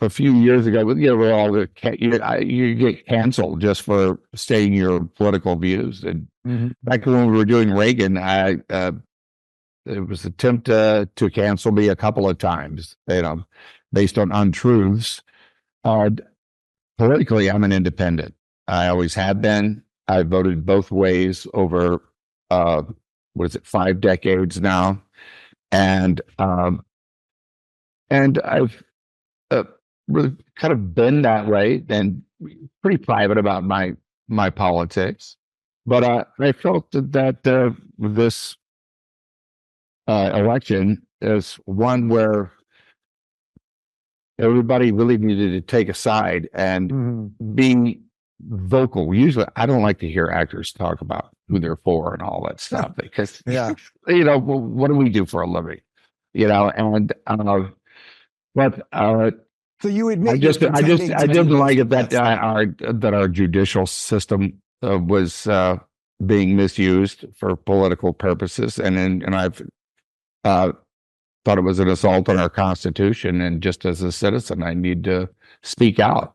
a few years ago, we're all you get canceled just for stating your political views. And back when we were doing Reagan, it was an attempt to cancel me a couple of times, based on untruths. Politically, I'm an independent. I always have been. I voted both ways over 5 decades now, and I've really kind of been that way and pretty private about my politics. But I felt that this election is one where everybody really needed to take a side and be vocal. Usually, I don't like to hear actors talk about who they're for and all that stuff because, what do we do for a living? So you admit I didn't like it that our judicial system was being misused for political purposes, and I've thought it was an assault on our Constitution. And just as a citizen, I need to speak out.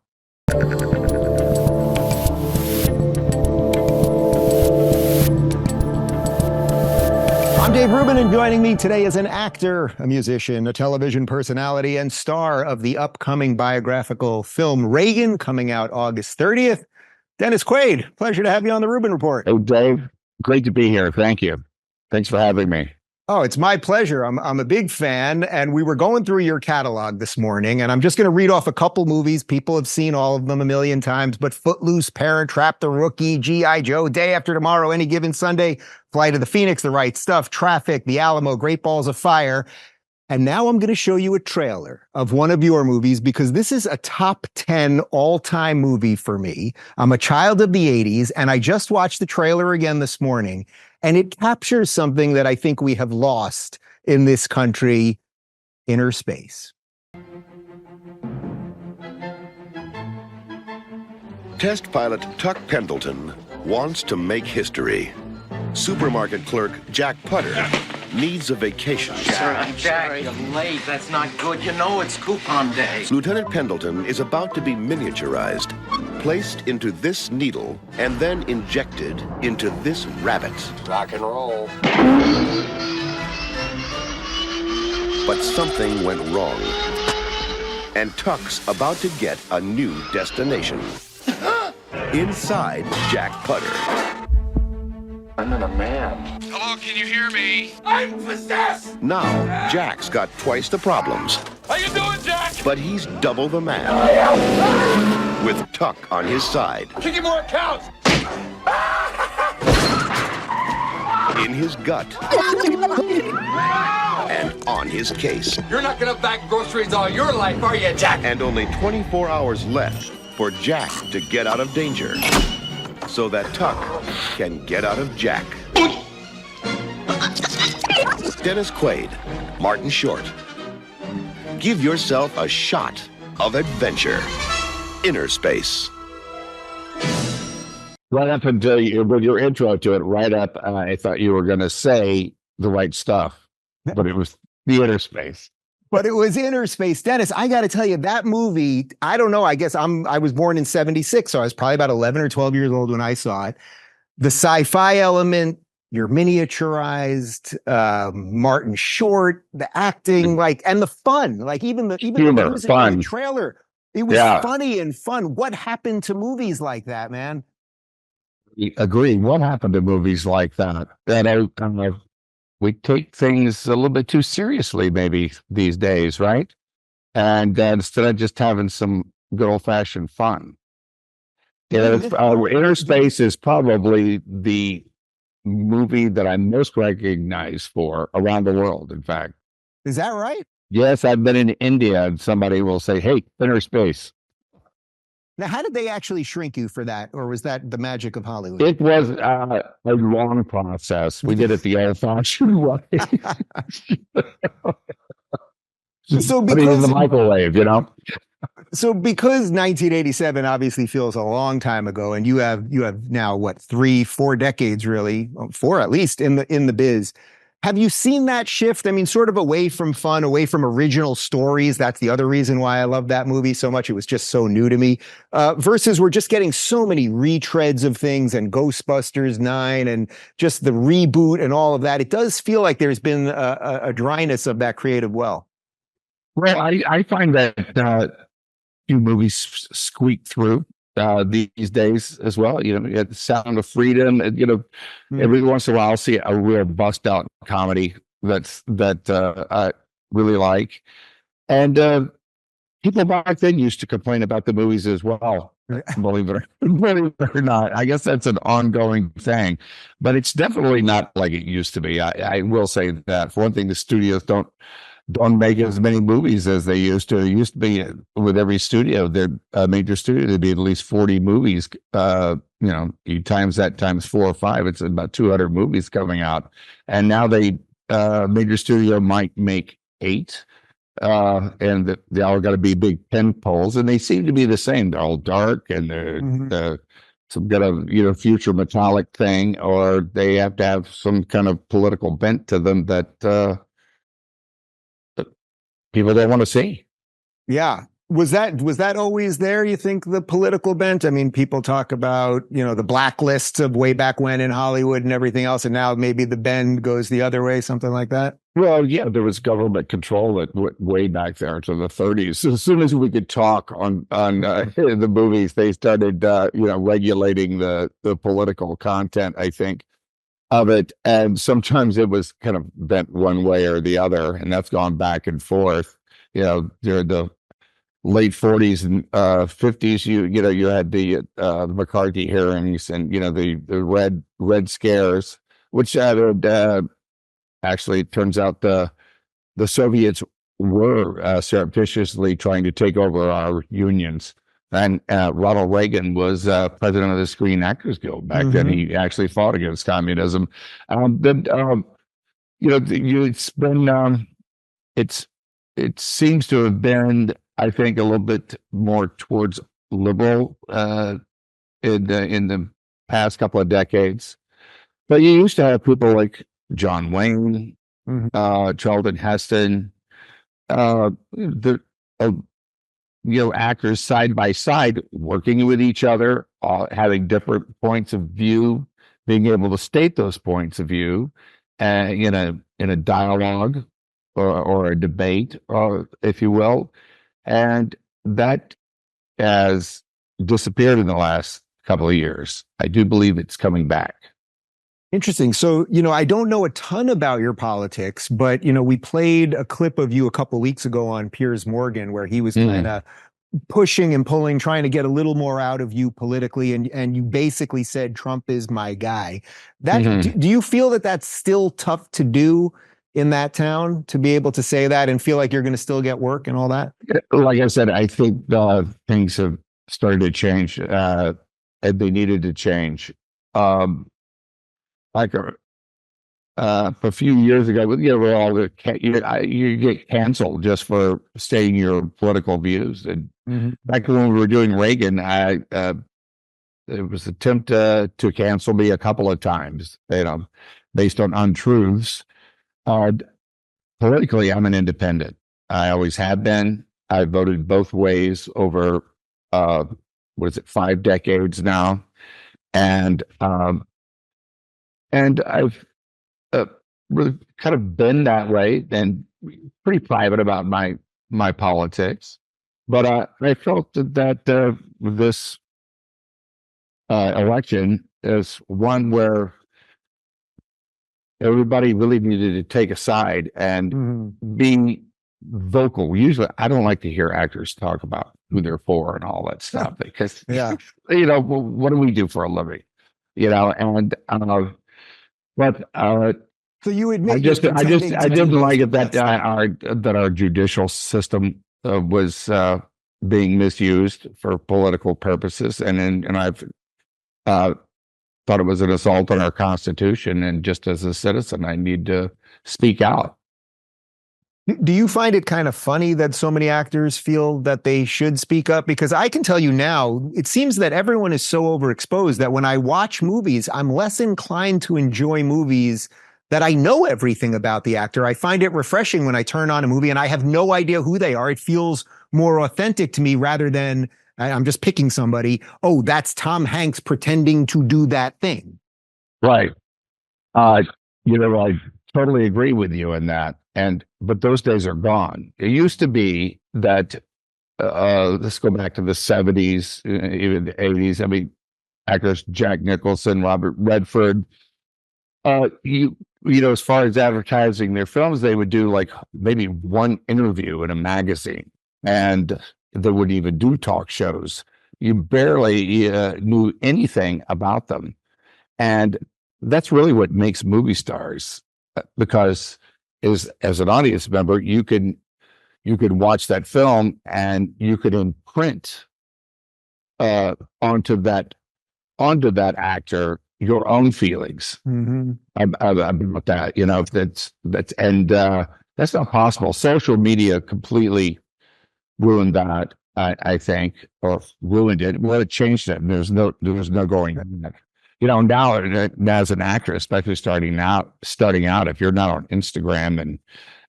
I'm Dave Rubin, and joining me today is an actor, a musician, a television personality, and star of the upcoming biographical film Reagan, coming out August 30th. Dennis Quaid, pleasure to have you on the Rubin Report. Oh, Dave, great to be here. Thank you. Thanks for having me. Oh, it's my pleasure. I'm a big fan, and we were going through your catalog this morning, and I'm just going to read off a couple movies. People have seen all of them a million times, but Footloose, Parent Trap, The Rookie, G.I. Joe, Day After Tomorrow, Any Given Sunday, Flight of the Phoenix, The Right Stuff, Traffic, The Alamo, Great Balls of Fire. And now I'm going to show you a trailer of one of your movies because this is a top 10 all-time movie for me. I'm a child of the 80s, and I just watched the trailer again this morning, and it captures something that I think we have lost in this country: Innerspace. Test pilot Tuck Pendleton wants to make history. Supermarket clerk Jack Putter needs a vacation. Jack, you're late. That's not good. You know it's coupon day. Lieutenant Pendleton is about to be miniaturized, placed into this needle, and then injected into this rabbit. Rock and roll. But something went wrong, and Tuck's about to get a new destination. Inside Jack Putter. I'm in a man. Hello, can you hear me? I'm possessed! Now, Jack's got twice the problems, How you doing, Jack? but he's double the man. With Tuck on his side, Kicking more accounts. in his gut, and on his case. You're not gonna bag groceries all your life, are you, Jack? And only 24 hours left for Jack to get out of danger, so that Tuck can get out of Jack. Dennis Quaid, Martin Short. Give yourself a shot of adventure. Innerspace. Right up until with your intro to it, right up, I thought you were going to say The Right Stuff, but it was the Innerspace. But it was Innerspace. Dennis, I got to tell you, that movie, I don't know, I guess I was born in 76, so I was probably about 11 or 12 years old when I saw it. The sci-fi element, you're miniaturized, Martin Short, the acting, and the fun, even the humor, music fun. in the trailer. It was funny and fun. What happened to movies like that, man? Agree. What happened to movies like that? That we take things a little bit too seriously, maybe these days, right? And instead of just having some good old fashioned fun, Innerspace is probably the movie that I'm most recognized for around the world. In fact, is that right? Yes, I've been in India, and somebody will say, "Hey, Innerspace." Now, how did they actually shrink you for that? Or was that the magic of Hollywood? It was a long process. We did it the old-fashioned way. So in the microwave, So because 1987 obviously feels a long time ago, and you have now, 3-4 decades, really, 4 at least, in the biz. Have you seen that shift? I mean, sort of away from fun, away from original stories. That's the other reason why I love that movie so much. It was just so new to me. Versus we're just getting so many retreads of things and Ghostbusters 9 and just the reboot and all of that. It does feel like there's been a dryness of that creative well. Well, I find that few movies squeak through these days as well. You know, you have The Sound of Freedom. You know, every once in a while I'll see a real bust out comedy that I really like. And people back then used to complain about the movies as well. Believe it or not. I guess that's an ongoing thing, but it's definitely not like it used to be. I will say that. For one thing, the studios don't make as many movies as they used to. It used to be with every studio, their major studio, there'd be at least 40 movies. You know, you times that times 4 or 5, it's about 200 movies coming out. And now major studio might make 8. And they all got to be big tent poles, and they seem to be the same. They're all dark, and they're some got a future metallic thing, or they have to have some kind of political bent to them that people don't want to see. Yeah. Was that always there, you think, the political bent? I mean, people talk about, the blacklists of way back when in Hollywood and everything else, and now maybe the bend goes the other way, something like that? Well, yeah, there was government control that way back there to the 30s. So as soon as we could talk on the movies, they started, regulating the political content, I think, of it. And sometimes it was kind of bent one way or the other, and that's gone back and forth. During the late 40s and 50s, you had the McCarthy hearings and the red scares, which actually it turns out the Soviets were surreptitiously trying to take over our unions. And Ronald Reagan was president of the Screen Actors Guild back then. He actually fought against communism. It's been it seems to have been, I think, a little bit more towards liberal in the past couple of decades. But you used to have people like John Wayne, Charlton Heston, actors side by side working with each other, having different points of view, being able to state those points of view in a dialogue or a debate, if you will. And that has disappeared in the last couple of years. I do believe it's coming back. Interesting. So, I don't know a ton about your politics, but, we played a clip of you a couple weeks ago on Piers Morgan, where he was kind of pushing and pulling, trying to get a little more out of you politically. And you basically said, Trump is my guy. Do you feel that that's still tough to do in that town, to be able to say that and feel like you're going to still get work and all that? Like I said, I think things have started to change, and they needed to change. Like a few years ago, we're all you get canceled just for stating your political views. And back when we were doing Reagan, there was an attempt to cancel me a couple of times, based on untruths. Politically, I'm an independent. I always have been. I voted both ways over 5 decades now, and I've really kind of been that way and pretty private about my politics. But I felt that this election is one where everybody really needed to take a side and be vocal. Usually, I don't like to hear actors talk about who they're for and all that stuff because, what do we do for a living? But so you admit I didn't like it that our judicial system was being misused for political purposes, and I've thought it was an assault on our Constitution. And just as a citizen, I need to speak out. Do you find it kind of funny that so many actors feel that they should speak up? Because I can tell you now, it seems that everyone is so overexposed that when I watch movies, I'm less inclined to enjoy movies that I know everything about the actor. I find it refreshing when I turn on a movie and I have no idea who they are. It feels more authentic to me rather than I'm just picking somebody. Oh, that's Tom Hanks pretending to do that thing. Right. I totally agree with you in that. But those days are gone. It used to be that, let's go back to the 70s, even the 80s. I mean, actors Jack Nicholson, Robert Redford, as far as advertising their films, they would do like maybe one interview in a magazine, and they wouldn't even do talk shows. You barely knew anything about them. And that's really what makes movie stars, because as an audience member, you could watch that film and you could imprint onto that actor your own feelings about that. That's not possible. Social media completely ruined that, I think, or ruined it. Well, it changed it. There's no going back. Now as an actor, especially starting out, if you're not on Instagram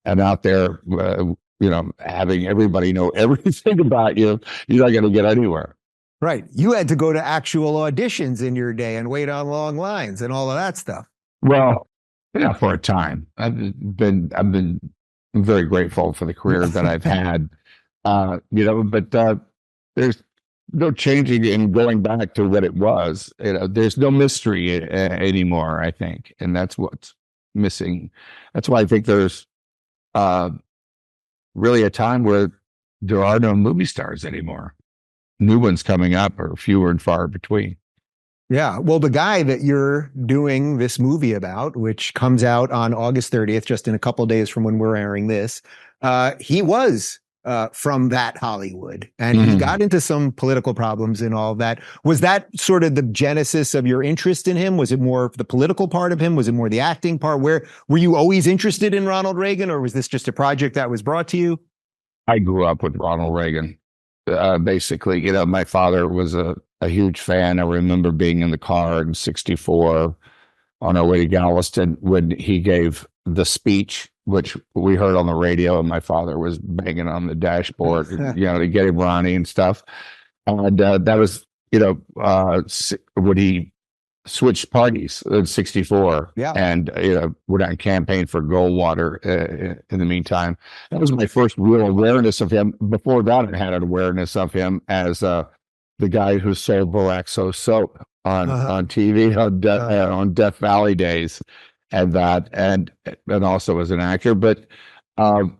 and out there, having everybody know everything about you, you're not going to get anywhere. Right. You had to go to actual auditions in your day and wait on long lines and all of that stuff. Well, yeah, for a time. I've been very grateful for the career that I've had. But there's no changing and going back to what it was. There's no mystery anymore, I think, and that's what's missing. That's why I think there's really a time where there are no movie stars anymore. New ones coming up are fewer and far between. Yeah. Well, the guy that you're doing this movie about, which comes out on August 30th, just in a couple of days from when we're airing this, he was from that Hollywood, and he got into some political problems and all of that. Was that sort of the genesis of your interest in him? Was it more the political part of him? Was it more the acting part? Where were you always interested in Ronald Reagan, or was this just a project that was brought to you? I grew up with Ronald Reagan. Basically, my father was a huge fan. I remember being in the car in '64 on our way to Galveston when he gave the speech, which we heard on the radio, and my father was banging on the dashboard, to get him Ronnie and stuff. And that was, when he switched parties in '64, and went on campaign for Goldwater in the meantime. That was my first real awareness of him. Before that, I had an awareness of him as the guy who sold Boraxo soap on TV on Death Valley days, and that, and also as an actor. But I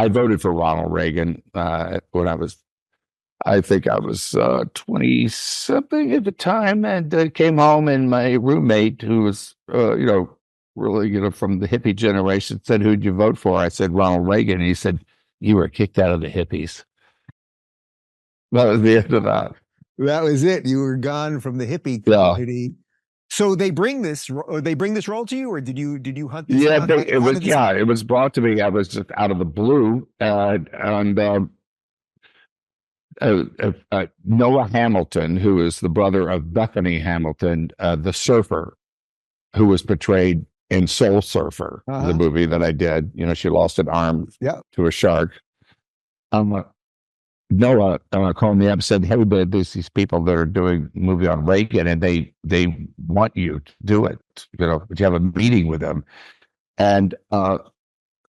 voted for Ronald Reagan when I think I was 20 something at the time, and came home, and my roommate, who was really from the hippie generation, said, "Who'd you vote for?" I said, "Ronald Reagan." And he said, "You were kicked out of the hippies." That was the end of that. That was it. You were gone from the hippie community. Yeah. So they bring this role to you, or did you hunt this? Yeah, it was brought to me. I was just out of the blue, and Noah Hamilton, who is the brother of Bethany Hamilton, the surfer, who was portrayed in Soul Surfer, the movie that I did. She lost an arm to a shark. Noah called me up and said, "Hey, but there's these people that are doing a movie on Reagan, and they want you to do it. Would you have a meeting with them?" And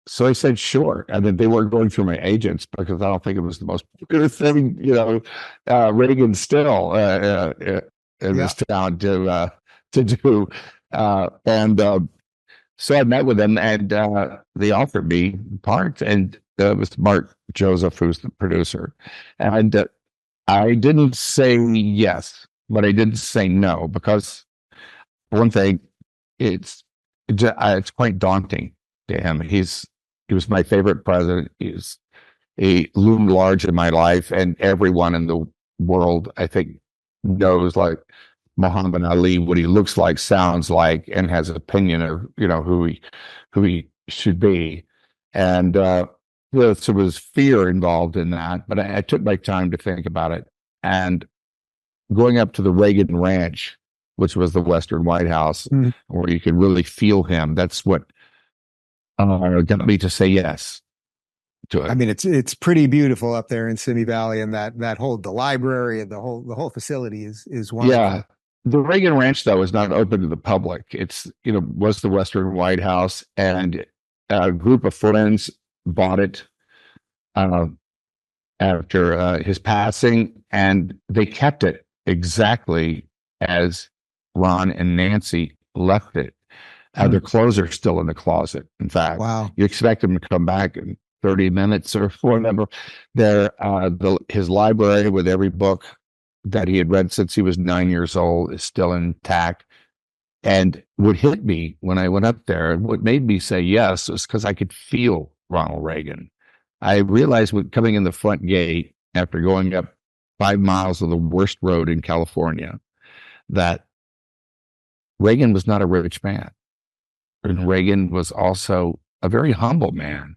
so I said, "Sure." And then they weren't going through my agents, because I don't think it was the most popular thing, Reagan still in this town to do. So I met with them, and they offered me part, and it was Mark Joseph, who's the producer. And I didn't say yes, but I didn't say no, because one thing, it's quite daunting to him. He was my favorite president. He loomed large in my life, and everyone in the world, I think, knows, like Muhammad Ali, what he looks like, sounds like, and has an opinion of who he should be. And there was fear involved in that, but I took my time to think about it. And going up to the Reagan Ranch which was the Western White House, Mhm. where you could really feel him. That's what got me to say yes to it. I mean, it's pretty beautiful up there in Simi Valley, and that whole the library and the whole facility is wonderful. Yeah. The Reagan Ranch, though, is not open to the public. It's, was the Western White House, and a group of friends bought it after his passing, and they kept it exactly as Ron and Nancy left it. Their clothes are still in the closet. In fact, Wow. you expect them to come back in 30 minutes or whatever. His library with every book that he had read since he was 9 years old is still intact. And what hit me when I went up there, and what made me say yes, was because I could feel Ronald Reagan. I realized when coming in the front gate after going up 5 miles of the worst road in California, that Reagan was not a rich man. And Reagan was also a very humble man.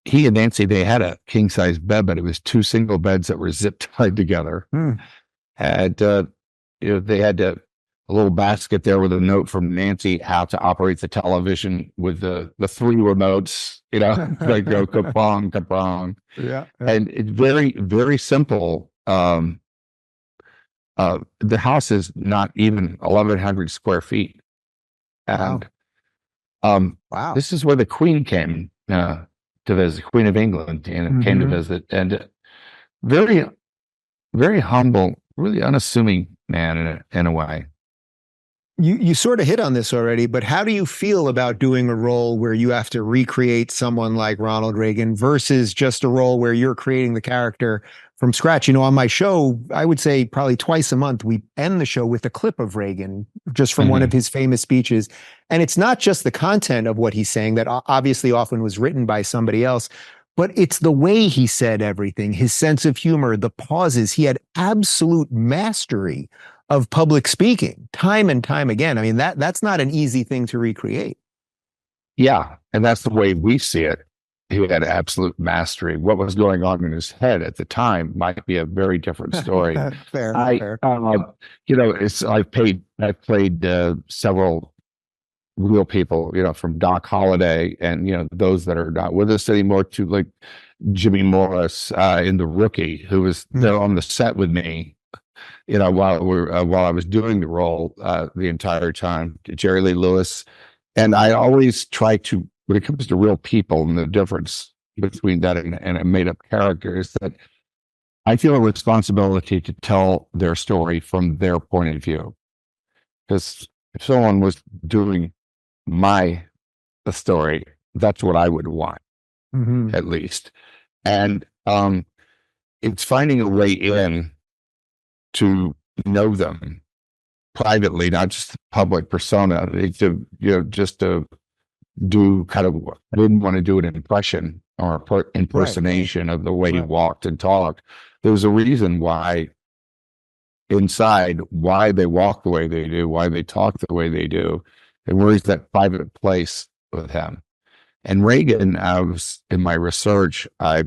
He and Nancy, they had a king size bed, but it was 2 single beds that were zip tied together. And they had a little basket there with a note from Nancy how to operate the television with the 3 remotes, like go kapong, kapong. Yeah. And it's very, very simple. The house is not even 1,100 square feet. And Wow. this is where the Queen came to visit, the Queen of England, and came to visit. And very, very humble, really unassuming man in a way. You sort of hit on this already, but how do you feel about doing a role where you have to recreate someone like Ronald Reagan versus just a role where you're creating the character from scratch? On my show, I would say probably twice a month, we end the show with a clip of Reagan just from one of his famous speeches. And it's not just the content of what he's saying that obviously often was written by somebody else, but it's the way he said everything, his sense of humor, the pauses. He had absolute mastery of public speaking time and time again. I mean, that's not an easy thing to recreate. Yeah. And that's the way we see it. He had absolute mastery. What was going on in his head at the time might be a very different story. Fair. I've played several real people, from Doc Holliday and, those that are not with us anymore, to like Jimmy Morris in The Rookie, who was there on the set with me, while I was doing the role the entire time, Jerry Lee Lewis. And I always try to, when it comes to real people and the difference between that and a made up character, is that I feel a responsibility to tell their story from their point of view. Because if someone was doing my story, that's what I would want, at least. And it's finding a way in to know them privately, not just the public persona. Just to do kind of, I didn't want to do an impression or impersonation of the way he walked and talked. There was a reason why inside, why they walk the way they do, why they talk the way they do, and where's that private place with him. And Reagan, I was in my research, I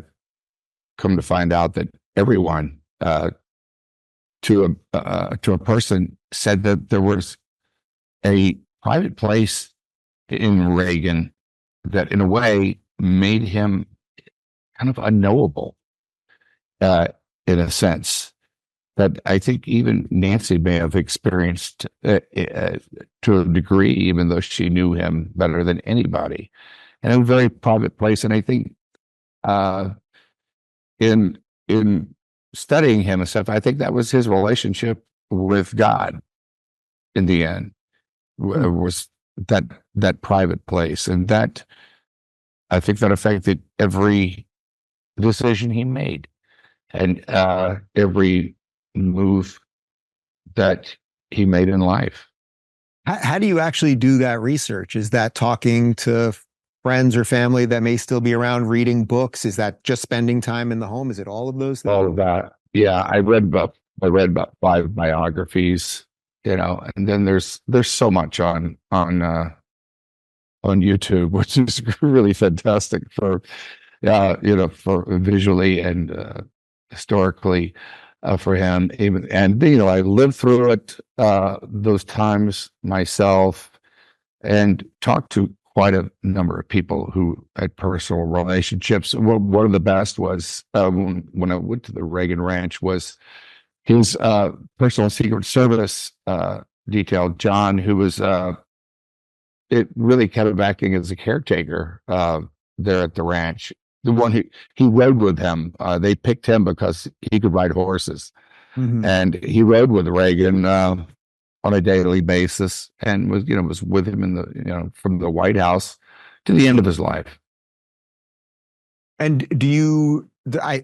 come to find out that everyone to a person said that there was a private place in Reagan that in a way made him kind of unknowable in a sense that I think even Nancy may have experienced to a degree, even though she knew him better than anybody. And a very private place. And I think in studying him and stuff, I think that was his relationship with God in the end, was that private place. And that, I think that affected every decision he made and every move that he made in life. How do you actually do that research? Is that talking to friends or family that may still be around, reading books? Is that just spending time in the home? Is it all of those things? All of that. Yeah. I read about 5 biographies, and then there's so much on YouTube, which is really fantastic for visually and historically. for him. Even and you know, I lived through it those times myself, and talked to quite a number of people who had personal relationships. Well, one of the best was when I went to the Reagan Ranch was his personal Secret Service detail, John, who was it really kept him acting as a caretaker there at the ranch. The one who he rode with him, they picked him because he could ride horses, and he rode with Reagan on a daily basis, and was with him in the from the White House to the end of his life. And do you?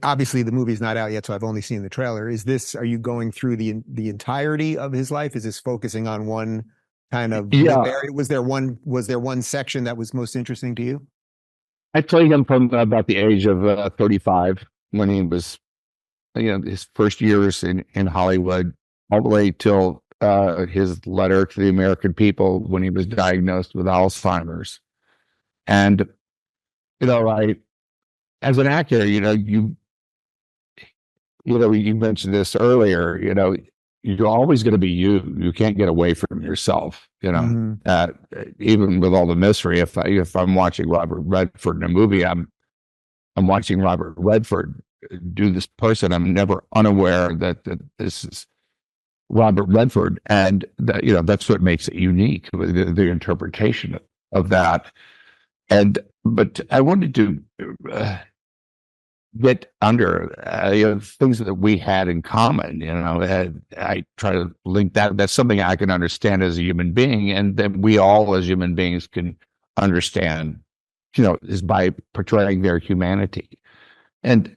Obviously the movie's not out yet, so I've only seen the trailer. Are you going through the entirety of his life? Is this focusing on one kind of area? Was there one section that was most interesting to you? I played him from about the age of 35, when he was, his first years in Hollywood, all the way till his letter to the American people when he was diagnosed with Alzheimer's. And, as an actor, you mentioned this earlier, you're always going to be you. You can't get away from yourself, even with all the mystery. If I'm watching Robert Redford in a movie, I'm watching Robert Redford do this person. I'm never unaware that this is Robert Redford. And that's what makes it unique, the interpretation of that. But I wanted to get under things that we had in common. I try to link that. That's something I can understand as a human being, and that we all as human beings can understand. Is by portraying their humanity. And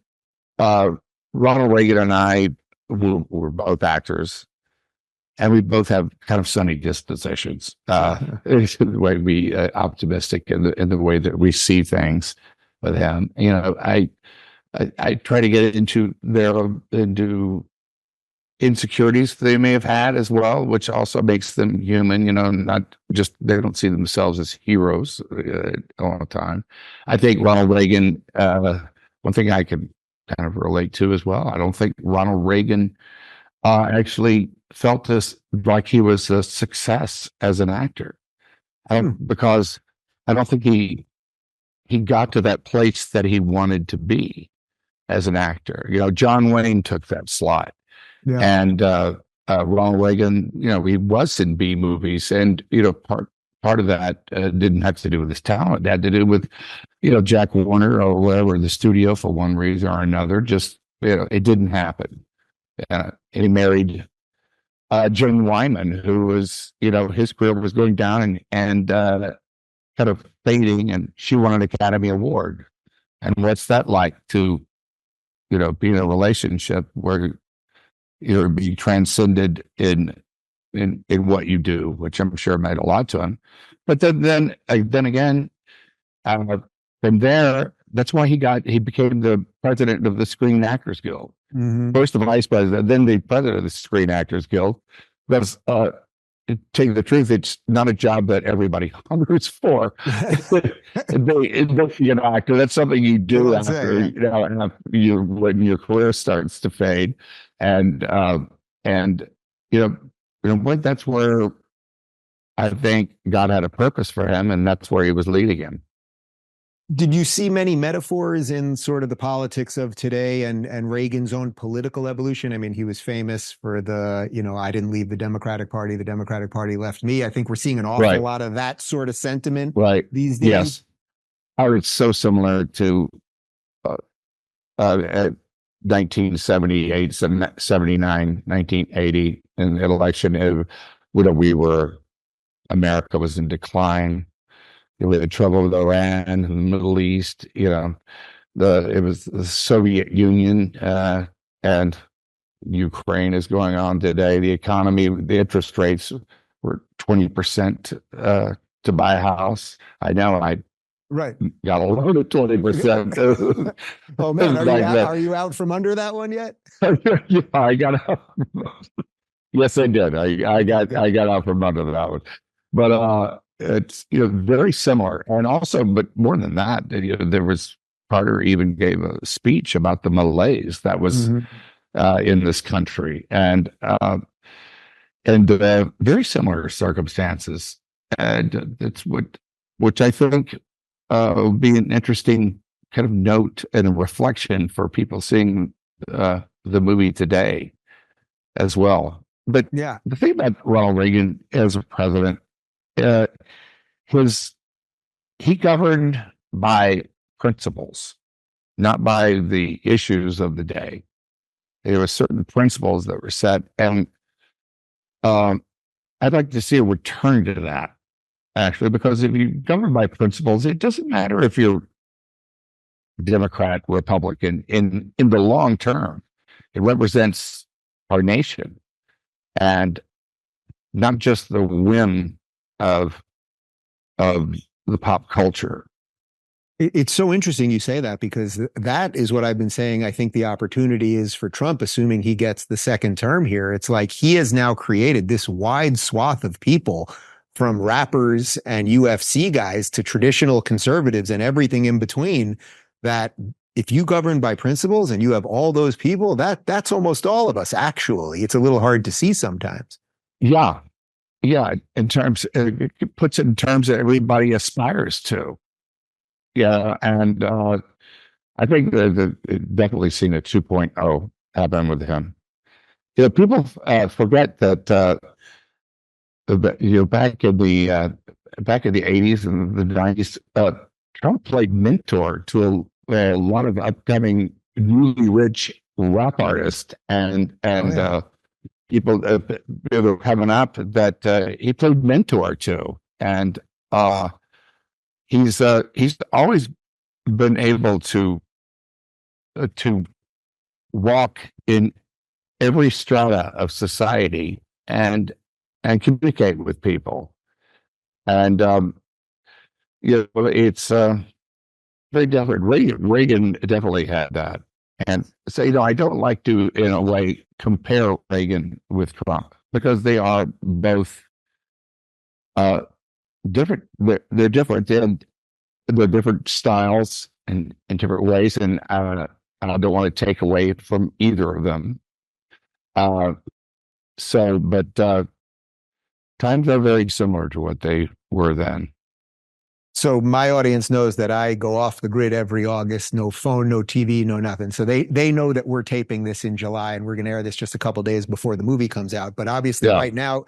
Ronald Reagan and I were both actors, and we both have kind of sunny dispositions. The way we optimistic in the way that we see things with him. I try to get into insecurities they may have had as well, which also makes them human. Not just, they don't see themselves as heroes all the time. I think Ronald Reagan. One thing I can kind of relate to as well. I don't think Ronald Reagan actually felt this like he was a success as an actor, because I don't think he got to that place that he wanted to be as an actor. John Wayne took that slot, and Ronald Reagan, he was in B movies, and part of that didn't have to do with his talent. It had to do with Jack Warner or whatever, the studio, for one reason or another. Just it didn't happen. He married Jane Wyman, who was his career was going down and kind of fading, and she won an Academy Award. And what's that like to be in a relationship where you're being transcended in what you do, which I'm sure meant a lot to him. But then again, from there, that's why he became the president of the Screen Actors Guild. First the vice president, then the president of the Screen Actors Guild. That's to tell you the truth, it's not a job that everybody hungers for. Being an actor, that's something you do after when your career starts to fade, and that's where I think God had a purpose for him, and that's where he was leading him. Did you see many metaphors in sort of the politics of today and Reagan's own political evolution? I mean, he was famous for the, I didn't leave the Democratic Party left me. I think we're seeing an awful lot of that sort of sentiment these days. Yes. It's so similar to 1978, 79, 1980, in the election. America was in decline. We had trouble with Iran, the Middle East. It was the Soviet Union, and Ukraine is going on today. The economy, the interest rates were 20% to buy a house. I know I got a loan of 20%. Oh man, are you out from under that one yet? Yeah, I got out. Yes, I did. I got out from under that one, but it's very similar. And also, but more than that, there was, Carter even gave a speech about the malaise that was in this country, and very similar circumstances. And that's which I think will be an interesting kind of note and a reflection for people seeing the movie today as well. But Yeah. the thing about Ronald Reagan as a president, he governed by principles, not by the issues of the day. There were certain principles that were set, and I'd like to see a return to that, actually, because if you govern by principles, it doesn't matter if you're Democrat, Republican. In the long term, it represents our nation, and not just the whim of the pop culture. It's so interesting you say that, because that is what I've been saying. I think the opportunity is for Trump, assuming he gets the second term here. It's like he has now created this wide swath of people, from rappers and UFC guys to traditional conservatives and everything in between, that if you govern by principles and you have all those people, that's almost all of us, actually. It's a little hard to see sometimes. Yeah. In terms, it puts it in terms that everybody aspires to. Yeah, and I think that definitely seen a 2.0 happen with him. People forget that back in the 80s and the 90s, Trump played mentor to a lot of upcoming newly rich rap artists and people that are coming up that he played mentor to, and he's always been able to walk in every strata of society and communicate with people, and it's very different. Reagan definitely had that, and so I don't like to, in a way, compare Reagan with Trump, because they are both different. They're different in their different styles and in different ways, and I don't want to take away from either of them. But times are very similar to what they were then. So my audience knows that I go off the grid every August, no phone, no TV, no nothing. So they know that we're taping this in July, and we're going to air this just a couple days before the movie comes out. But obviously right now,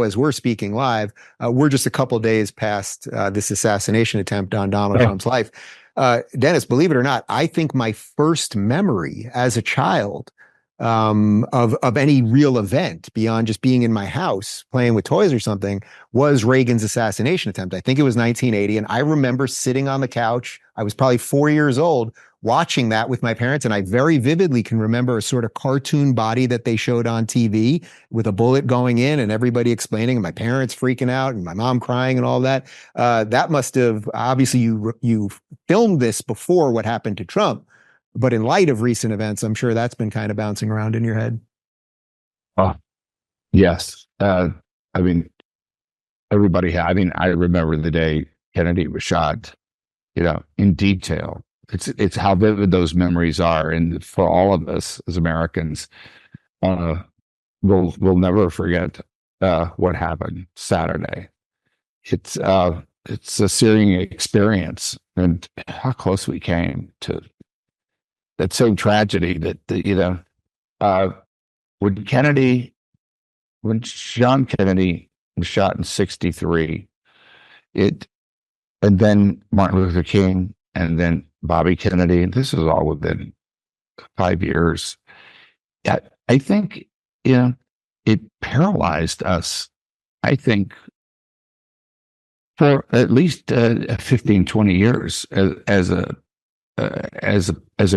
as we're speaking live, we're just a couple days past this assassination attempt on Donald Trump's life. Dennis, believe it or not, I think my first memory as a child of any real event beyond just being in my house playing with toys or something was Reagan's assassination attempt. I think it was 1980. And I remember sitting on the couch. I was probably 4 years old, watching that with my parents. And I very vividly can remember a sort of cartoon body that they showed on TV with a bullet going in and everybody explaining, and my parents freaking out and my mom crying and all that. That must have, obviously you filmed this before what happened to Trump. But in light of recent events, I'm sure that's been kind of bouncing around in your head. Oh, yes. I mean, everybody I remember the day Kennedy was shot, in detail. It's how vivid those memories are. And for all of us as Americans, we'll never forget what happened Saturday. It's a searing experience, and how close we came to that same tragedy that, when John Kennedy was shot in 1963, and then Martin Luther King, and then Bobby Kennedy, and this is all within 5 years. I think, it paralyzed us, I think, for at least 15, 20 years as a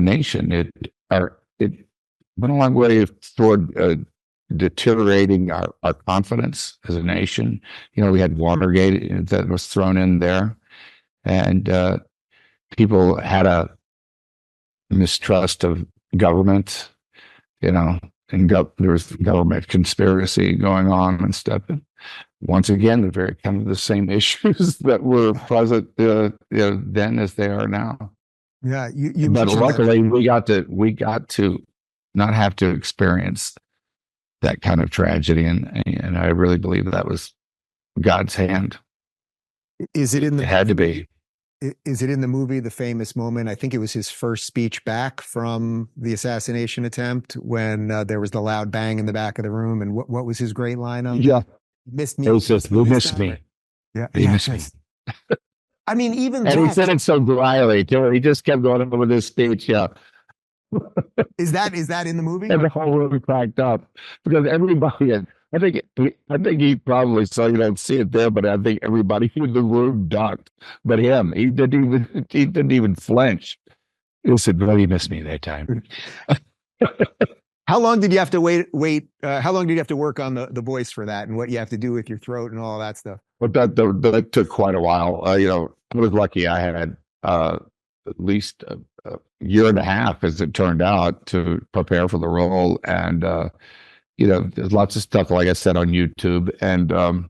nation. It went a long way toward deteriorating our confidence as a nation. We had Watergate that was thrown in there, and people had a mistrust of government, and there was government conspiracy going on and stuff. And once again, the very kind of the same issues that were present then as they are now. Yeah, but luckily we got to not have to experience that kind of tragedy. And I really believe that was God's hand. Is it in the It had to be. Is it in the movie, the famous moment? I think it was his first speech back from the assassination attempt when there was the loud bang in the back of the room. And what was his great line on Yeah. that? Missed me. It was just, "You missed me. Yeah. You Yeah. missed me." I mean, even And he that, said it so dryly too. He just kept going on with his speech. Yeah. is that in the movie? And the whole room cracked up because everybody, I think he probably saw, you don't see it there, but I think everybody in the room ducked. But him, he didn't even flinch. He said, "Well, you missed me that time." How long did you have to wait? How long did you have to work on the voice for that and what you have to do with your throat and all that stuff? But that took quite a while. I was lucky. I had at least a year and a half, as it turned out, to prepare for the role. And there's lots of stuff, like I said, on YouTube. And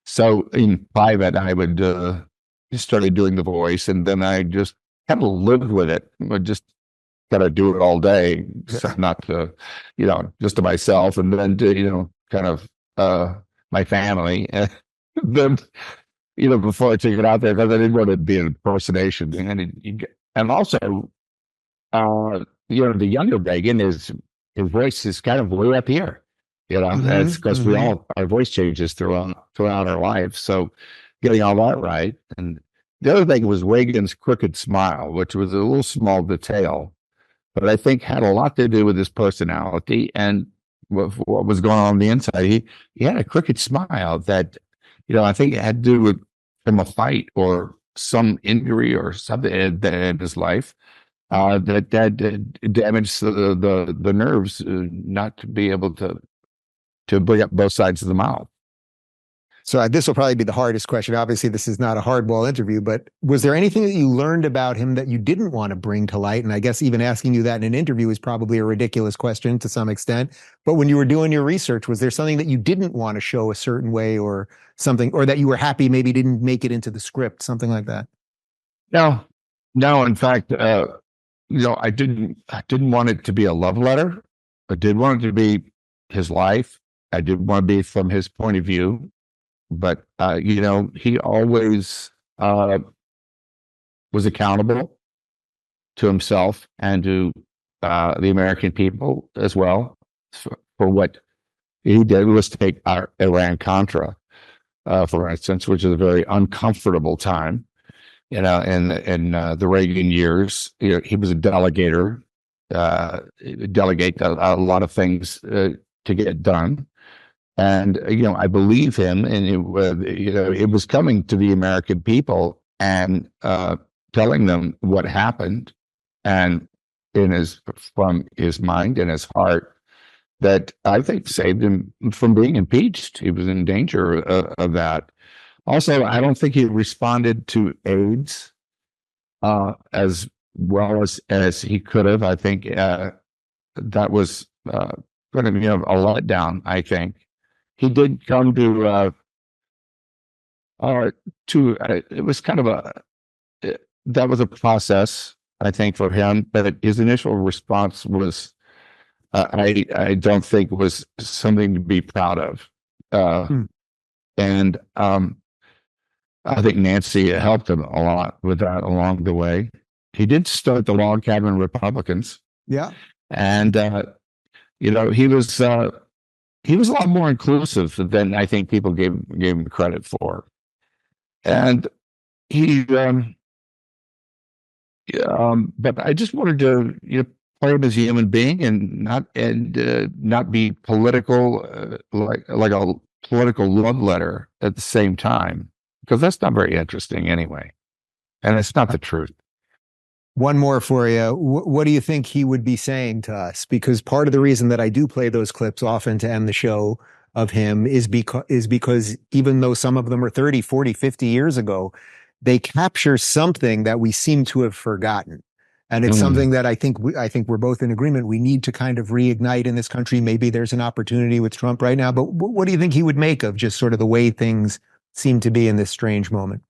so in private, I would just started doing the voice, and then I just kind of lived with it. I just got to do it all day, so not to, just to myself, and then to, kind of my family. And then, before I took it out there, because I didn't want it to be an impersonation. And also, the younger Reagan his voice is kind of way up here. That's because our voice changes throughout our life. So getting all that right. And the other thing was Reagan's crooked smile, which was a little small detail, but I think had a lot to do with his personality and what was going on the inside. He had a crooked smile that, I think it had to do with from a fight or some injury or something in his life that damaged the nerves, not to be able to bring up both sides of the mouth. So this will probably be the hardest question. Obviously, this is not a hardball interview, but was there anything that you learned about him that you didn't want to bring to light? And I guess even asking you that in an interview is probably a ridiculous question to some extent. But when you were doing your research, was there something that you didn't want to show a certain way or something, or that you were happy maybe didn't make it into the script, something like that? No. In fact, I didn't want it to be a love letter. I did want it to be his life. I did want to be from his point of view. But, he always was accountable to himself and to the American people as well for what he did. Was take Iran-Contra, for instance, which is a very uncomfortable time, in the Reagan years. He was a delegator, delegate a lot of things to get done. And, I believe him, and it was coming to the American people and telling them what happened, and from his mind and his heart, that I think saved him from being impeached. He was in danger of that. Also, I don't think he responded to AIDS as well as he could have. I think that was going to be a letdown, I think. He did come to it was kind of that was a process, I think, for him, but his initial response was, I don't think was something to be proud of. And I think Nancy helped him a lot with that along the way. He did start the Log Cabin Republicans. Yeah. And, he was a lot more inclusive than I think people gave him credit for. And but I just wanted to, play him as a human being and not be political, like a political love letter at the same time, because that's not very interesting anyway. And it's not the truth. One more for you. What do you think he would be saying to us? Because part of the reason that I do play those clips often to end the show of him is because even though some of them are 30, 40, 50 years ago, they capture something that we seem to have forgotten. And it's something that I think we're both in agreement. We need to kind of reignite in this country. Maybe there's an opportunity with Trump right now, but what do you think he would make of just sort of the way things seem to be in this strange moment?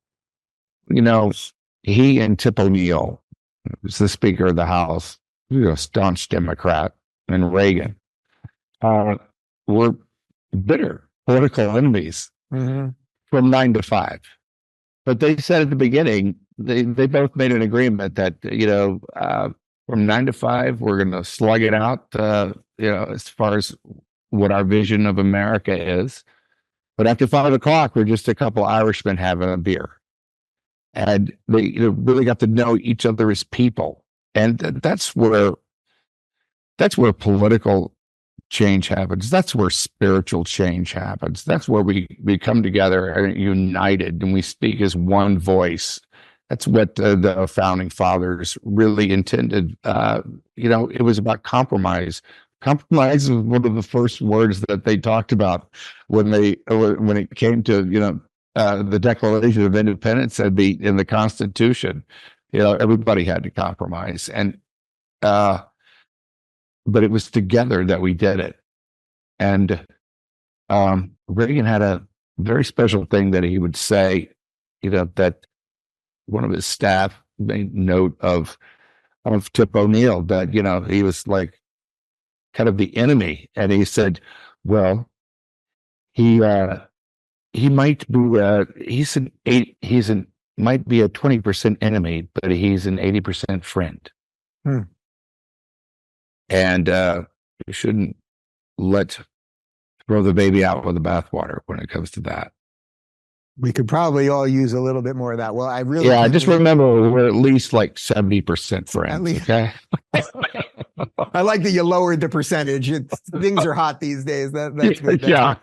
He and Tip O'Neill, who's the Speaker of the House, staunch Democrat, and Reagan were bitter political enemies from 9 to 5. But they said at the beginning, they both made an agreement that, from 9 to 5, we're going to slug it out, as far as what our vision of America is. But after 5 o'clock, we're just a couple Irishmen having a beer. And they really got to know each other as people. And that's where political change happens. That's where spiritual change happens. That's where we come together and united and we speak as one voice. That's what the founding fathers really intended. It was about compromise. Compromise was one of the first words that they talked about when it came to, the Declaration of Independence and in the Constitution. Everybody had to compromise. And, but it was together that we did it. And Reagan had a very special thing that he would say, that one of his staff made note of Tip O'Neill, that, he was like kind of the enemy. And he said, well, he might be, might be a 20% enemy, but he's an 80% friend. And you shouldn't throw the baby out with the bathwater when it comes to that. We could probably all use a little bit more of that. Well, I just remember we're at least like 70% friends. At least. Okay. I like that you lowered the percentage. Things are hot these days. That's good. Yeah.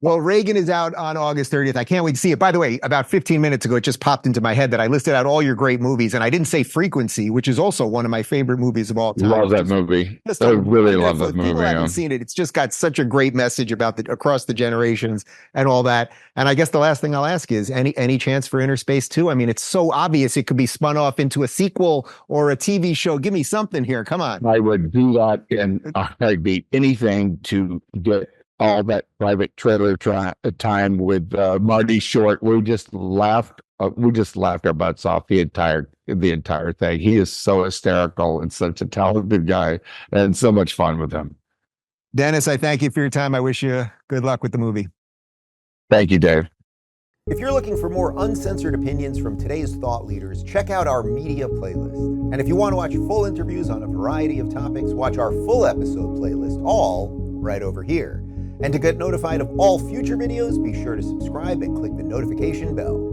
Well, Reagan is out on August 30th. I can't wait to see it. By the way, about 15 minutes ago, it just popped into my head that I listed out all your great movies, and I didn't say Frequency, which is also one of my favorite movies of all time. Love that movie. I really love that movie. People haven't seen it. It's just got such a great message about across the generations and all that. And I guess the last thing I'll ask is, any chance for Innerspace 2? I mean, it's so obvious it could be spun off into a sequel or a TV show. Give me something here. Come on. I would do that in a heartbeat. Anything to get all that private trailer time with Marty Short. We just laughed our butts off the entire thing. He is so hysterical and such a talented guy, and so much fun with him. Dennis, I thank you for your time. I wish you good luck with the movie. Thank you, Dave. If you're looking for more uncensored opinions from today's thought leaders, check out our media playlist. And if you want to watch full interviews on a variety of topics, watch our full episode playlist, all right over here. And to get notified of all future videos, be sure to subscribe and click the notification bell.